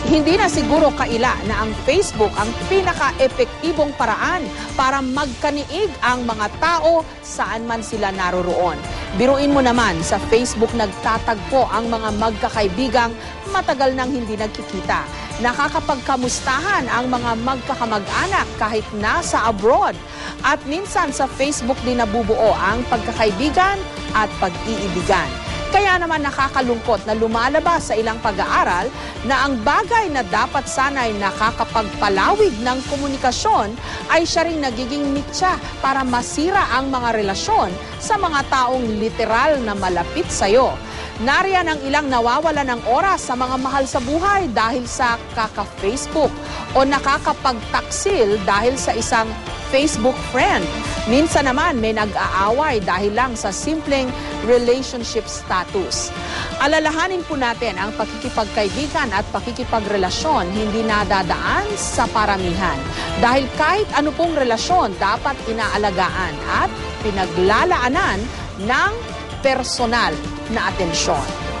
Hindi na siguro kaila na ang Facebook ang pinaka-epektibong paraan para magkaniig ang mga tao saan man sila naroroon. Biruin mo naman, sa Facebook nagtatagpo ang mga magkakaibigang matagal nang hindi nagkikita. Nakakapagkamustahan ang mga magkakamag-anak kahit nasa abroad. At minsan sa Facebook din nabubuo ang pagkakaibigan at pag-iibigan. Kaya naman nakakalungkot na lumalabas sa ilang pag-aaral na ang bagay na dapat sana'y nakakapagpalawig ng komunikasyon ay siya ring nagiging mitya para masira ang mga relasyon sa mga taong literal na malapit sa'yo. Nariyan ang ilang nawawala ng oras sa mga mahal sa buhay dahil sa kaka-Facebook o nakakapagtaksil dahil sa isang Facebook friend. Minsan naman may nag-aaway dahil lang sa simpleng relationship status. Alalahanin po natin ang pakikipagkaibigan at pakikipagrelasyon hindi nadadaan sa paramihan. Dahil kahit ano pong relasyon dapat inaalagaan at pinaglalaanan ng personal na atensyon.